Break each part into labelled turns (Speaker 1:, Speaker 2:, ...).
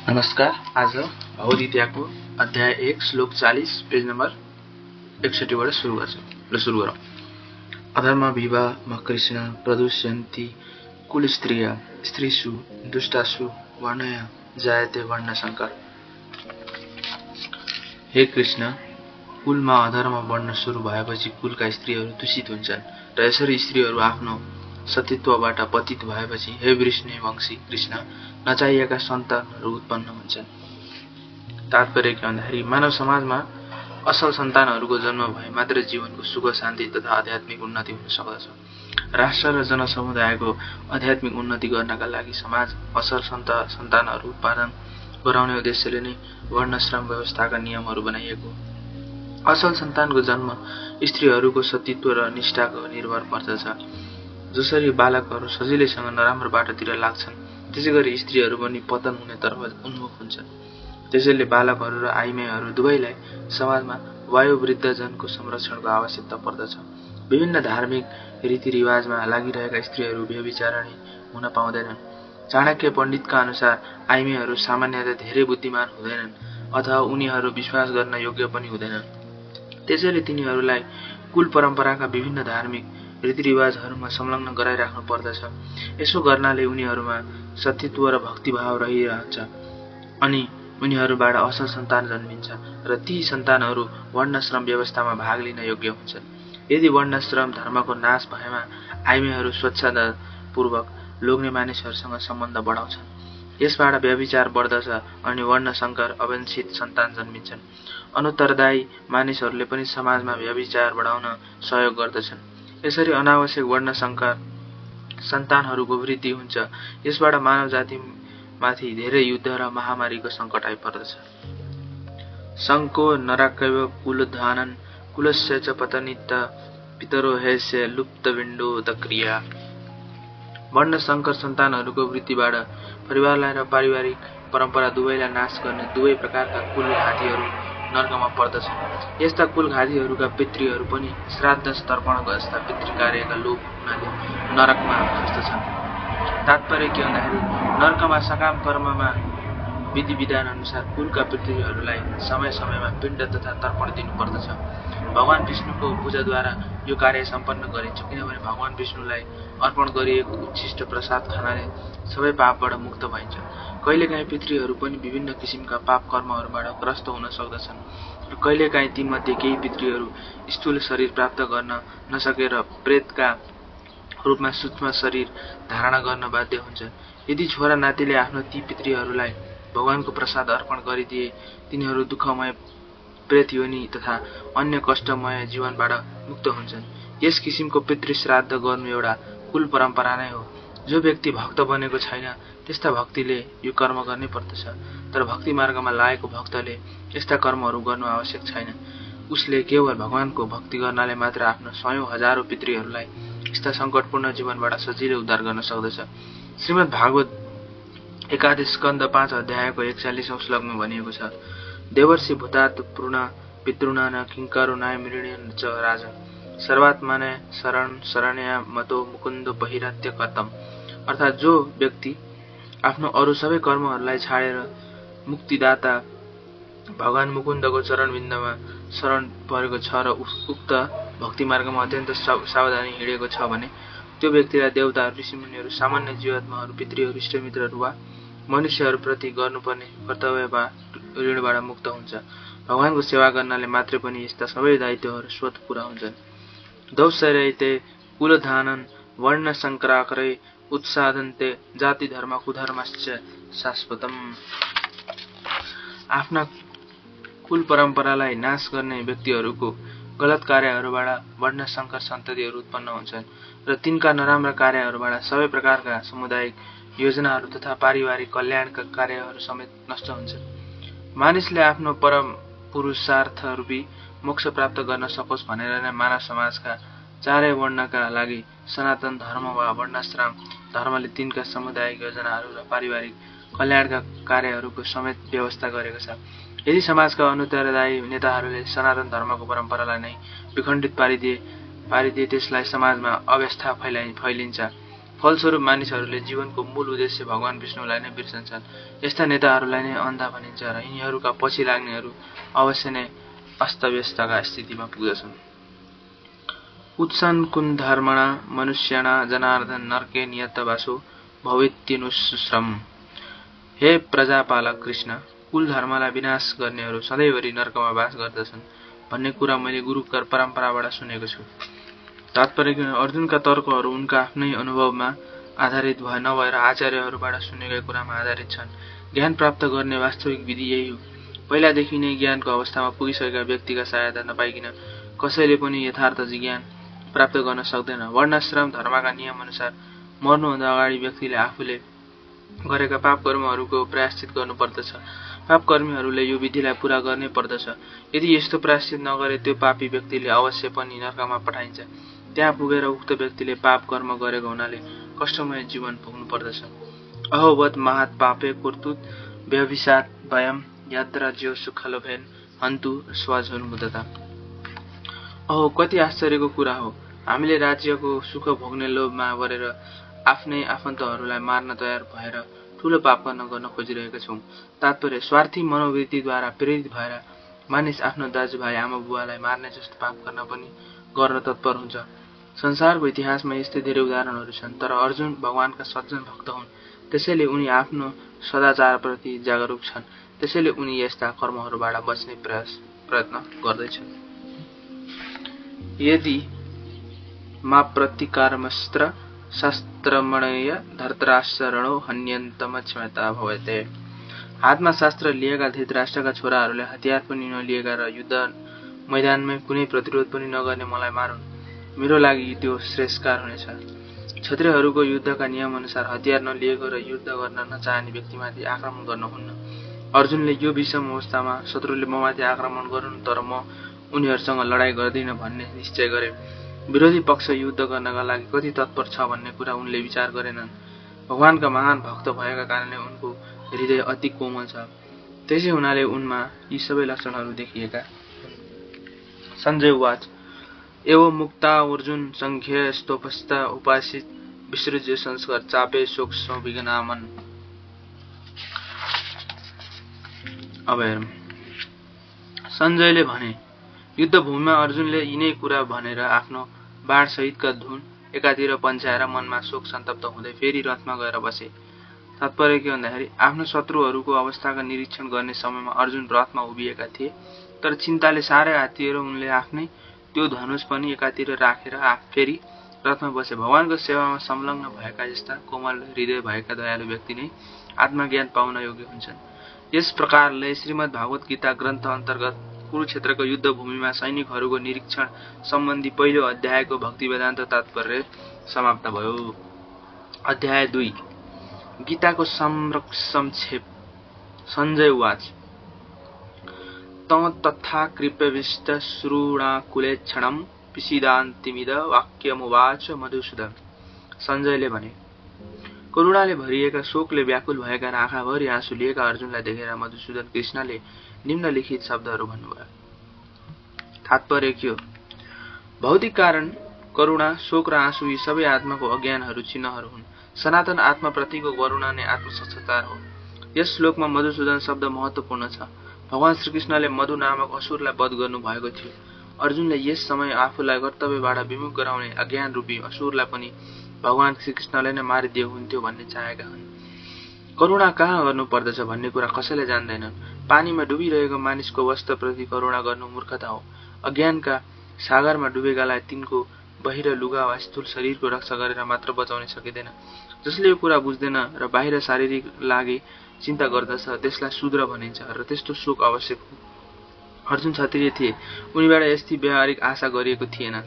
Speaker 1: नमस्कार। आज भगवद्गीताको अध्याय 1 श्लोक 40 पेज नम्बर 61 बाट सुरु गरौँ। अधर्म विवाह कृष्ण प्रदुष्यन्ति कुल स्त्रिया स्त्रीषु दुष्टासु वर्णया जायते वर्ण संकर। हे कृष्ण, कुलमा अधर्म वर्ण सुरु भएपछि कुलका स्त्रीहरू दूषित हुन्छन् र यसरी स्त्रीहरू आफ्नो सतीत्वबाट पतित भएपछि हे वृष्णि वंशी कृष्ण, नचाहिएका सन्तानहरू उत्पन्न हुन्छन्। तात्पर्य के भन्दाखेरि मानव समाजमा असल सन्तानहरूको जन्म भए मात्र जीवनको सुख शान्ति तथा आध्यात्मिक उन्नति हुन सक्दछ। राष्ट्र र जनसमुदायको आध्यात्मिक उन्नति गर्नका लागि समाज असल सन्तानहरू उत्पादन गराउने उद्देश्यले नै वर्णाश्रम व्यवस्थाका नियमहरू बनाइएको हो। असल सन्तानको जन्म स्त्रीहरूको सतीत्व र निष्ठाको निर्भर पर्दछ। जसरी बालकहरू सजिलैसँग नराम्रो बाटोतिर लाग्छन्, त्यसैगरी स्त्रीहरू पनि पतन हुने तर्फ उन्मुख हुन्छन्। त्यसैले बालकहरू र आइमाईहरू दुवैलाई समाजमा वयोवृद्धजनको संरक्षणको आवश्यकता पर्दछ। विभिन्न धार्मिक रीतिरिवाजमा लागिरहेका स्त्रीहरू व्यभिचारिणी हुन पाउँदैनन्। चाणक्य पण्डितका अनुसार आइमाईहरू सामान्यतया धेरै बुद्धिमान हुँदैनन् अथवा उनीहरू विश्वास गर्न योग्य पनि हुँदैनन्। त्यसैले तिनीहरूलाई कुल परम्पराका विभिन्न धार्मिक रीतिरिवाजहरूमा संलग्न गराइराख्नु पर्दछ। यसो गर्नाले उनीहरूमा सतीत्व र भक्तिभाव रहिरहन्छ अनि उनीहरूबाट असल सन्तान जन्मिन्छ र ती सन्तानहरू वर्णाश्रम व्यवस्थामा भाग लिन योग्य हुन्छन्। यदि वर्णाश्रम धर्मको नाश भएमा आइमाईहरू स्वच्छतापूर्वक लोग्ने मानिसहरूसँग सम्बन्ध बढाउँछन्। यसबाट व्यभिचार बढ्दछ अनि वर्णशंकर अवाञ्छित सन्तान जन्मिन्छन्। अनुत्तरदायी मानिसहरूले पनि समाजमा व्यभिचार बढाउन सहयोग गर्दछन्। यसरी अनावश्यक वर्णशंकर सन्तानहरूको वृद्धि हुन्छ। यसबाट मानव जातिमाथि धेरै युद्ध र महामारीको सङ्कट आइपर्दछ। शङ्को नराकैव कुलधानन् कुलस्य च पतनित पितरो हैस्य लुप्तविण्डो दक्रिया। वर्णशंकर सन्तानहरूको वृद्धिबाट परिवारलाई र पारिवारिक परम्परा दुवैलाई नाश गर्ने दुवै प्रकारका कुल घातीहरू नरकमा पर्दछन्। यस्ता कुल घातीहरूका पितृहरू पनि श्राद्ध तर्पण जस्ता पितृकार्यका लोप हुनाले नरकमा खस्दछन्। तात्पर्य के भन्दाखेरि नरकमा सकाम कर्ममा विधि विधान अनुसार कुलका पितृहरूलाई समय समयमा पिण्ड तथा तर्पण दिनुपर्दछ। भगवान विष्णुको पूजाद्वारा यो कार्य सम्पन्न गरिन्छ, किनभने भगवान विष्णुलाई अर्पण गरिएको उच्छिष्ट प्रसाद खानाले सबै पापबाट मुक्त भइन्छ। कहिलेकाहीँ पितृहरू पनि विभिन्न किसिमका पाप कर्महरूबाट ग्रस्त हुन सक्दछन् र कहिलेकाहीँ तीमध्ये केही पितृहरू स्थूल शरीर प्राप्त गर्न नसकेर प्रेतका रूपमा सूक्ष्म शरीर धारणा गर्न बाध्य हुन्छन्। यदि छोरा नातिले आफ्नो ती पितृहरूलाई भगवानको प्रसाद अर्पण गरिदिए, तिनीहरू दुःखमय प्रेत योनि तथा अन्य कष्टमय जीवनबाट मुक्त हुन्छन्। यस किसिमको पितृ श्राद्ध गर्नु एउटा कुल परम्परा नै हो। जो व्यक्ति भक्त बनेको छैन त्यस्ता भक्तिले यो कर्म गर्नै पर्दछ। तर भक्ति मार्गमा लागेको भक्तले यस्ता कर्महरू गर्नु आवश्यक छैन। उसले केवल भगवानको भक्ति गर्नाले मात्र आफ्नो सयौं हजारौं पितृहरूलाई यस्ता सङ्कटपूर्ण जीवनबाट सजिलै उद्धार गर्न सक्दछ। श्रीमद् भागवत एकादश स्कन्द 5 अध्यायको 41औं श्लोकमा भनिएको छ, देवर्षि भूतात् पूर्ण पितृणा न किङ्करुणाय मृणेन च राजन् सर्वात्मने शरण्या मतो मुकुन्द बहिरात्य कर्तम। अर्थात् जो व्यक्ति आफ्नो अरू सबै कर्महरूलाई छाडेर मुक्तिदाता भगवान मुकुन्दको चरणविन्दमा शरण परेको छ र उक्त भक्ति मार्गमा अत्यन्त सावधानी हिँडेको छ भने त्यो व्यक्तिलाई देवताहरू, ऋषिमुनिहरू, सामान्य जीवात्माहरू, पितृहरू, इष्टमित्रहरू वा मनुष्यहरूप्रति गर्नुपर्ने कर्तव्यमा ऋणबाट मुक्त हुन्छ। भगवानको सेवा गर्नाले मात्रै पनि यस्ता सबै दायित्वहरू स्वतः पूरा हुन्छन्। दौसरैते कुलधानन् वर्णशंकराकरै उत्सादन्ते जाति धर्म कुधर्मश्च शाश्वतम्। आफ्ना कुल परम्परालाई नाश गर्ने व्यक्तिहरूको गलत कार्यहरूबाट वर्णशंकर सन्ततिहरू उत्पन्न हुन्छन् र तिनका नराम्रा कार्यहरूबाट सबै प्रकारका सामुदायिक योजनाहरू तथा पारिवारिक कल्याणका कार्यहरू समेत नष्ट हुन्छन्। मानिसले आफ्नो परम पुरुषार्थरूपी मोक्ष प्राप्त गर्न सकोस् भनेर नै मानव समाजका चारै वर्णका लागि सनातन धर्म वा वर्णाश्रम धर्मले तिनका सामुदायिक योजनाहरू र पारिवारिक कल्याणका कार्यहरूको समेत व्यवस्था गरेको छ। यदि समाजका अनुत्तरदायी नेताहरूले सनातन धर्मको परम्परालाई नै विखण्डित पारिदिए त्यसलाई समाजमा अव्यवस्था फैलिन्छ। फलस्वरूप मानिसहरूले जीवनको मूल उद्देश्य भगवान विष्णुलाई नै बिर्सन्छन्। यस्ता नेताहरूलाई नै अन्धा भनिन्छ र यिनीहरूका पछि लाग्नेहरू अवश्य नै अस्तव्यस्तका स्थितिमा पुग्दछन्। उत्सन कुन्धर्मणा मनुष्यणा जनार्दन नरके नियतवासो भवेत्तिनुश्रम। हे प्रजापालक कृष्ण, कुल धर्मलाई विनाश गर्नेहरू सधैँभरि नरकमा वास गर्दछन् भन्ने कुरा मैले गुरु परम्पराबाट सुनेको छु। तात्पर्य के अर्जुनका तर्कहरू उनका आफ्नै अनुभवमा आधारित नभएर आचार्यहरूबाट सुनेका कुरामा आधारित छन्। ज्ञान प्राप्त गर्ने वास्तविक विधि यही हो। पहिलादेखि नै ज्ञानको अवस्थामा पुगिसकेका व्यक्तिका सहायता नपाइकन कसैले पनि यथार्थ ज्ञान प्राप्त गर्न सक्दैन। वर्णाश्रम धर्मका नियम अनुसार मर्नुभन्दा अगाडि व्यक्तिले आफूले गरेका पाप कर्महरूको प्रायश्चित गर्नुपर्दछ। पाप कर्मीहरूले यो विधिलाई पूरा गर्नै पर्दछ। यदि यस्तो प्रायश्चित नगरे त्यो पापी व्यक्तिले अवश्य पनि नरकमा पठाइन्छ। त्यहाँ पुगेर उक्त व्यक्तिले पाप कर्म गरेको हुनाले कष्टमय जीवन भोग्नु पर्दछ। अहोवत महत् पापे कुर्तुत व्यभिचार वयम यात्राज्यो सुखलोभेन हन्तु स्वजन्मुदता। अहो, कति आश्चर्यको कुरा हो। हामीले राज्यको सुख भोग्ने लोभमा परेर आफ्नै आफन्तहरूलाई मार्न तयार भएर ठूलो पाप गर्न खोजिरहेका छौं। तात्पर्य स्वार्थी मनोवृत्तिद्वारा प्रेरित भएर मानिस आफ्नो दाजुभाइ आमा बुवालाई मार्ने जस्तो पाप गर्न तत्पर हुन्छ। संसारको इतिहासमा यस्तै धेरै उदाहरणहरू छन्। तर अर्जुन भगवानका सज्जन भक्त हुन्, त्यसैले उनी आफ्नो सदाचारप्रति जागरूक छन्। त्यसैले उनी यस्ता कर्महरूबाट बच्ने प्रयत्न गर्दैछन्। यदि मा प्रतिकर्मस्त्र शास्त्रमणय धर्तराष्ट्रणो हन्यन्तमक्षमता भवते। हातमा शास्त्र लिएका धृतराष्ट्रका छोराहरूले हतियार पनि नलिएका र युद्ध मैदानमै कुनै प्रतिरोध पनि नगर्ने मलाई मारुन्। मेरो लागि त्यो श्रेष्ठकार हुनेछ। क्षत्रियहरूको युद्धका नियम अनुसार हतियार नलिएको र युद्ध गर्न नचाहने व्यक्तिमाथि आक्रमण गर्न हुन्न। अर्जुनले यो विषम अवस्थामा शत्रुले ममाथि आक्रमण गरून् तर म उनीहरूसँग लडाईँ गर्दिन भन्ने निश्चय गरे। विरोधी पक्ष युद्ध गर्नका लागि कति तत्पर छ भन्ने कुरा उनले विचार गरेनन्। भगवानका महान भक्त भएका कारणले उनको हृदय अति कोमल छ। त्यसै हुनाले उनमा यी सबै लक्षणहरू देखिएका। सञ्जय उवाच एवं मुक्ता अर्जुन संख्य स्तोपस्थ उपासित विसृज्य संस्कार चापे शोक विघ्नामन। अभयम सञ्जयले भने, युद्धभूमिमा अर्जुनले यिनै कुरा भनेर आफ्नो बाण सहितका धुन एकातिर पन्छाएर मनमा शोक सन्तप्त हुँदै फेरि रथमा गएर बसे। तात्पर्य के भन्दाखेरि आफ्नो शत्रुहरूको अवस्थाका निरीक्षण गर्ने समयमा अर्जुन रथमा उभिएका थिए। तर चिन्ताले साह्रै आत्तिएर उनले आफ्नै त्यो धनुष पनि एकातिर राखेर फेरि रथमा बसे। भगवानको सेवामा संलग्न भएका यस्ता कोमल हृदय भएका दयालु व्यक्ति नै आत्मज्ञान पाउन योग्य हुन्छन्। यस प्रकारले श्रीमद् भागवत गीता ग्रन्थ अन्तर्गत कुरुक्षेत्रको युद्ध भूमिमा सैनिकहरूको निरीक्षण सम्बन्धी पहिलो अध्यायको भक्ति वेदान्त तात्पर्य समाप्त भयो। अध्याय 2 गीताको संक्षेप। सञ्जय उवाच तथा कृप्यविष्ट श्रुणाकुले क्षणं पिसीदान्तिमिद वाक्यमुवाच मधुसूदन। सञ्जयले भने, करुणाले भरिएका शोकले व्याकुल भएका र आँखाभरि आँसु लिएका अर्जुनलाई देखेर मधुसूदन कृष्णले निम्नलिखित शब्दहरू भन्नुभयो। तात्पर्य के हो? भौतिक कारण करुणा, शोक र आँसु यी सबै आत्माको अज्ञानहरू चिन्हहरू हुन्। सनातन आत्माप्रतिको करुणा नै आत्मसाक्षात्कार हो। यस श्लोकमा मधुसूदन शब्द महत्त्वपूर्ण छ। भगवान श्रीकृष्णले मधु नामक असुरलाई वध गर्नु भएको थियो। अर्जुनले यस समय आफूलाई कर्तव्यबाट विमुख गराउने अज्ञान रूपी असुरलाई पनि भगवान श्रीकृष्णले नै मारिदिए हुन्थ्यो भन्ने चाहेका हुन्। करुणा कहाँ गर्नु पर्दछ भन्ने कुरा कसैले जान्दैनन्। पानीमा डुबिरहेको मानिसको वस्त्रप्रति करुणा गर्नु मूर्खता हो। अज्ञानका सागरमा डुबेकालाई तिनको बाहिर लुगा वा स्थूल शरीरको रक्षा गरेर मात्र बचाउन सकिँदैन। जसले यो कुरा बुझ्दैन र बाहिर शारीरिक लागि चिन्ता गर्दछ त्यसलाई शूद्र भनिन्छ र त्यस्तो शोक आवश्यक हो। अर्जुन क्षत्रिय थिए, उनीबाट यस्ती व्यावहारिक आशा गरिएको थिएन।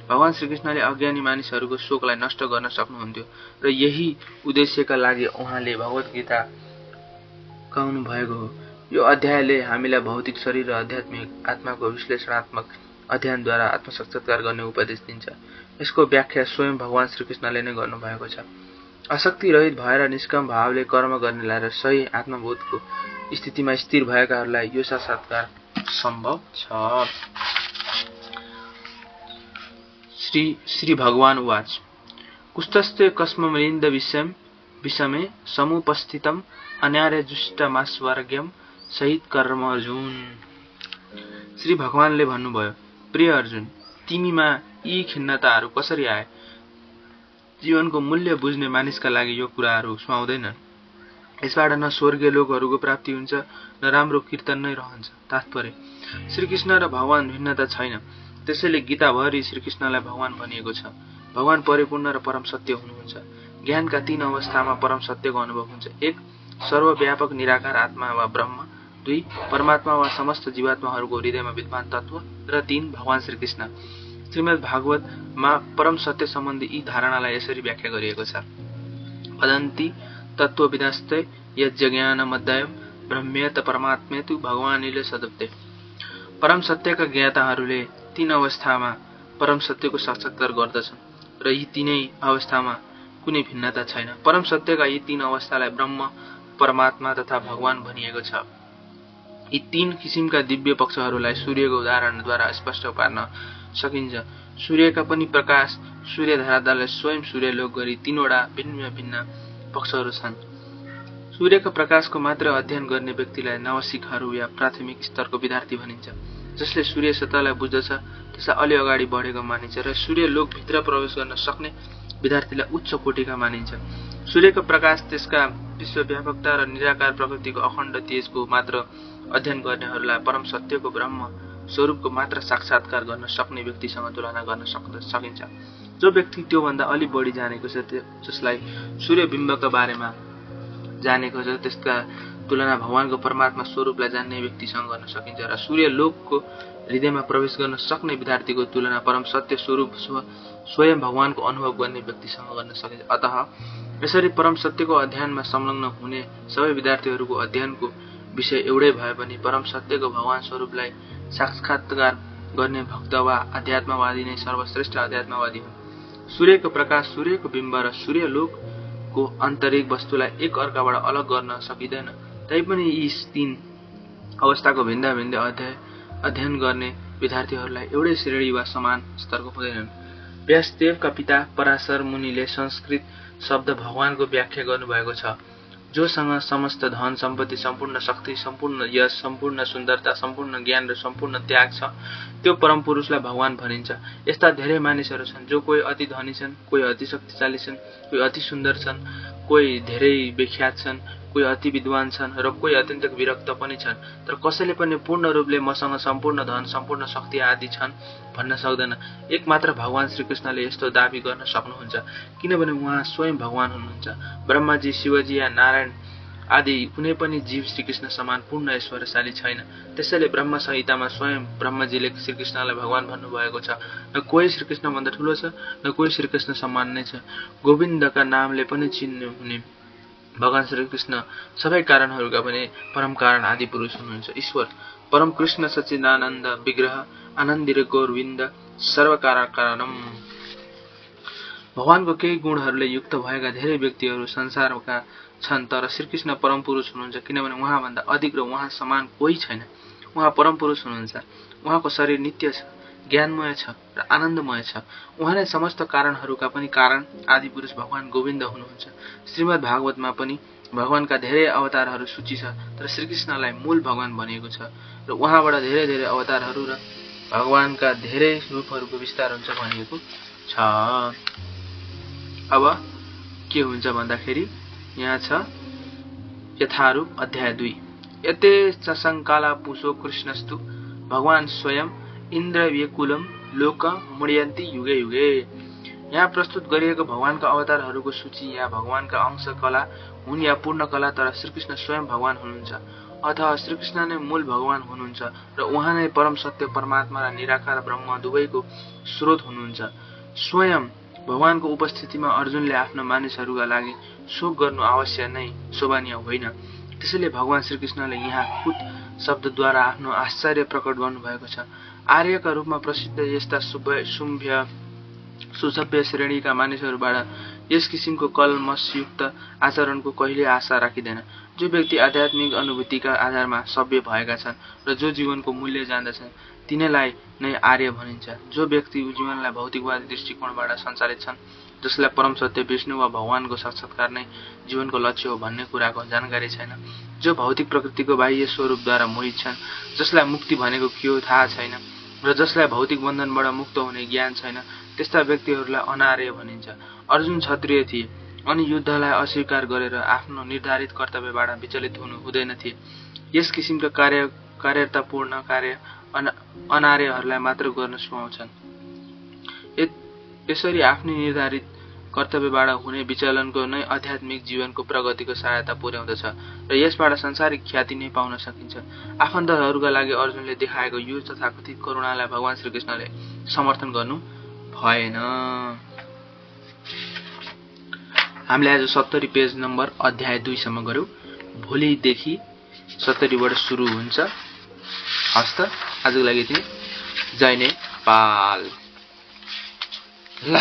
Speaker 1: भगवान श्रीकृष्णले अज्ञानी मानिसहरूको शोकलाई नष्ट गर्न सक्नुहुन्थ्यो र यही उद्देश्यका लागि उहाँले भगवत गीता गाउनु भएको हो। यो अध्यायले हामीलाई भौतिक शरीर र आध्यात्मिक आत्माको विश्लेषणात्मक अध्ययनद्वारा आत्मसाक्षात्कार गर्ने उपदेश दिन्छ। यसको व्याख्या स्वयं भगवान श्रीकृष्णले नै गर्नुभएको छ। आसक्ति रहित भएर निष्काम भावले कर्म गर्नेलाई र सही आत्मबोधको स्थितिमा स्थिर भएकाहरूलाई यो साक्षात्कार सम्भव छ। श्री भगवान उवाच कुस्तस्ते कस्ममलिन्द विषमे समुपस्थितम अन्यार्य जुष्टमास्वर्ग्यम सहित कर्म अर्जुन। श्री भगवानले भन्नुभयो, प्रिय अर्जुन, तिमीमा यी खिन्नताहरू कसरी आए? जीवनको मूल्य बुझ्ने मानिसका लागि यो कुराहरू सुहाउँदैनन्। यसबाट न स्वर्गीय लोकहरूको प्राप्ति हुन्छ, न राम्रो कीर्तन नै रहन्छ। तात्पर्य, श्रीकृष्ण र भगवान भिन्नता छैन। त्यसैले गीताभरि श्रीकृष्णलाई भगवान भनिएको छ। भगवान परिपूर्ण र परम सत्य हुनुहुन्छ। ज्ञानका 3 अवस्थामा परम सत्यको अनुभव हुन्छ। 1. सर्वव्यापक निराकार आत्मा वा ब्रह्म। 2. परमात्मा वा समस्त जीवात्माहरूको हृदयमा विद्यमान तत्व। र 3. भगवान श्रीकृष्ण। श्रीमद् भागवतमा परम सत्य सम्बन्धी यी धारणालाई यसरी व्याख्या गरिएको छ। वदन्ति तत्त्वविदस्ते यज्ञानमध्यायम् ब्रह्मेत परमात्मेतु भगवानिले सदप्ते। परम सत्यका ज्ञाताहरूले 3 अवस्थामा परम सत्यको साक्षात्कार गर्दछन् र यी 3 अवस्थामा कुनै भिन्नता छैन। परम सत्यका यी 3 अवस्थालाई ब्रह्म, परमात्मा तथा भगवान भनिएको छ। यी 3 किसिमका दिव्य पक्षहरूलाई सूर्यको उदाहरणद्वारा स्पष्ट पार्न सकिन्छ। सूर्यका पनि प्रकाश, सूर्यधाराले स्वयं सूर्यलोक गरी 3 वटा भिन्न भिन्न पक्षहरू छन्। सूर्यका प्रकाशको मात्र अध्ययन गर्ने व्यक्तिलाई नवसिखहरू या प्राथमिक स्तरको विद्यार्थी भनिन्छ। जसले सूर्य सतहलाई बुझ्दछ त्यसलाई अलि अगाडि बढेको मानिन्छ र सूर्य लोकभित्र प्रवेश गर्न सक्ने विद्यार्थीलाई उच्च कोटिका मानिन्छ। सूर्यको प्रकाश, त्यसका विश्वव्यापकता र निराकार प्रकृतिको अखण्ड तेजको मात्र अध्ययन गर्नेहरूलाई परम सत्यको ब्रह्म स्वरूपको मात्र साक्षात्कार गर्न सक्ने व्यक्तिसँग तुलना गर्न सकिन्छ। जो व्यक्ति त्योभन्दा अलि बढी जानेको छ, जसलाई सूर्यबिम्बका बारेमा जानेको छ, त्यसका तुलना भगवानको परमात्मा स्वरूपलाई जान्ने व्यक्तिसँग गर्न सकिन्छ र सूर्य लोकको हृदयमा प्रवेश गर्न सक्ने विद्यार्थीको तुलना परम सत्य स्वरूप स्वयं भगवानको अनुभव गर्ने व्यक्तिसँग गर्न सकिन्छ। अतः यसरी परम सत्यको अध्ययनमा संलग्न हुने सबै विद्यार्थीहरूको अध्ययनको विषय एउटै भए पनि परम सत्यको भगवान स्वरूपलाई साक्षात्कार गर्ने भक्त वा अध्यात्मवादी नै सर्वश्रेष्ठ अध्यात्मवादी हुन्। सूर्यको प्रकाश, सूर्यको बिम्ब र सूर्यलोकको आन्तरिक वस्तुलाई एक अर्काबाट अलग गर्न सकिँदैन। तैपनि यी 3 अवस्थाको भिन्न भिन्न अध्ययन गर्ने विद्यार्थीहरूलाई एउटै श्रेणी वा समान स्तरको हुँदैनन्। व्यासदेवका पिता पराशर मुनिले संस्कृत शब्द भगवानको व्याख्या गर्नुभएको छ। जोसँग समस्त धन सम्पत्ति, सम्पूर्ण शक्ति, सम्पूर्ण यश, सम्पूर्ण सुन्दरता, सम्पूर्ण ज्ञान र सम्पूर्ण त्याग छ, त्यो परम पुरुषलाई भगवान भनिन्छ। यस्ता धेरै मानिसहरू छन् जो कोही अति धनी छन्, कोही अति शक्तिशाली छन्, कोही अति सुन्दर छन्, कोही धेरै विख्यात छन्, कोही अति विद्वान छन् र कोही अत्यन्त विरक्त पनि छन्। तर कसैले पनि पूर्ण रूपले मसँग सम्पूर्ण धन, सम्पूर्ण शक्ति आदि छन् भन्न सक्दैन। एकमात्र भगवान श्रीकृष्णले यस्तो दाबी गर्न सक्नुहुन्छ, किनभने उहाँ स्वयं भगवान हुनुहुन्छ। ब्रह्माजी, शिवजी या नारायण आदि कुनै पनि जीव श्रीकृष्ण समान पूर्ण ऐश्वर्यशाली छैन। त्यसैले ब्रह्म संहितामा स्वयं ब्रह्मजीले श्रीकृष्णलाई भगवान भन्नुभएको छ। न कोही श्रीकृष्णभन्दा ठुलो छ, न कोही श्रीकृष्ण समान नै छ। गोविन्दका नामले पनि चिन्नु हुने भगवान श्रीकृष्ण सबै कारणहरूका पनि परम कारण आदि पुरुष हुनुहुन्छ। ईश्वर परम कृष्ण सच्चिदानन्द विग्रह आनन्दिर गोविन्द सर्वकारण कारणम। भगवानको केही गुणहरूले युक्त भएका धेरै व्यक्तिहरू संसारका छन्, तर श्रीकृष्ण परम पुरुष हुनुहुन्छ, किनभने उहाँभन्दा अधिक र उहाँ समान कोही छैन। उहाँ परम पुरुष हुनुहुन्छ। उहाँको शरीर नित्य छ, ज्ञानमय छ र आनन्दमय छ। उहाँ नै समस्त कारणहरूका पनि कारण आदि पुरुष भगवान गोविन्द हुनुहुन्छ। श्रीमद् भागवतमा पनि भगवानका धेरै अवतारहरू सूची छ, तर श्रीकृष्णलाई मूल भगवान भनिएको छ र उहाँबाट धेरै धेरै अवतारहरू र भगवानका धेरै रूपहरूको विस्तार हुन्छ भनिएको छ। अब के हुन्छ भन्दाखेरि यहाँ छ यथारूप अध्याय 2। यते सशङ्काला पुषो कृष्णस्तु भगवान स्वयं इन्द्रव्यकुलम लोक मुड्यन्ति युगे युगे। यहाँ प्रस्तुत गरिएको भगवानका अवतारहरूको सूची या भगवानका अंश कला हुन् या पूर्ण कला, तर श्रीकृष्ण स्वयं भगवान हुनुहुन्छ। अथवा श्रीकृष्ण नै मूल भगवान हुनुहुन्छ र उहाँ नै परम सत्य परमात्मा र निराकार ब्रह्म दुवैको स्रोत हुनुहुन्छ। स्वयं भगवानको उपस्थितिमा अर्जुनले आफ्ना मानिसहरूका लागि शोक गर्नु अवश्य नै शोभनीय होइन। त्यसैले भगवान श्रीकृष्णले यहाँ कुट शब्दद्वारा आफ्नो आश्चर्य प्रकट गर्नुभएको छ। आर्यका रूपमा प्रसिद्ध यस्ता सुसभ्य श्रेणीका मानिसहरूबाट यस किसिमको कलमशयुक्त आचरणको कहिले आशा राखिँदैन। जो व्यक्ति आध्यात्मिक अनुभूतिका आधारमा सभ्य भएका छन् र जो जीवनको मूल्य जान्दछन्, तिनीलाई नै आर्य भनिन्छ। जो व्यक्ति जीवनलाई भौतिकवादी दृष्टिकोणबाट सञ्चालित छन्, जसलाई परम सत्य विष्णु वा भगवानको साक्षात्कार नै जीवनको लक्ष्य हो भन्ने कुराको जानकारी छैन, जो भौतिक प्रकृतिको बाह्य स्वरूपद्वारा मोहित छन्, जसलाई मुक्ति भनेको के हो थाहा छैन र जसलाई भौतिक बन्धनबाट मुक्त हुने ज्ञान छैन, त्यस्ता व्यक्तिहरूलाई अनार्य भनिन्छ। अर्जुन क्षत्रिय थिए अनि युद्धलाई अस्वीकार गरेर आफ्नो निर्धारित कर्तव्यबाट विचलित हुनु हुँदैन थिए। यस किसिमका कार्यतापूर्ण कार्य अनार्यहरूलाई मात्र गर्न सुहाउँछन्। यसरी आफ्नै निर्धारित कर्तव्यबाट हुने विचलनको नै आध्यात्मिक जीवनको प्रगतिको सहायता पुर्याउँदछ र यसबाट सांसारिक ख्याति नै पाउन सकिन्छ। आफन्तहरूका लागि अर्जुनले देखाएको यो तथाकथित करुणालाई भगवान श्रीकृष्णले समर्थन गर्नु भएन। हामीले आज 70 पेज नम्बर अध्याय 2 सम्म गर्यौं। भोलिदेखि 70 बाट सुरु हुन्छ। हस्त आजको लागि चाहिँ जय नेपाल। ल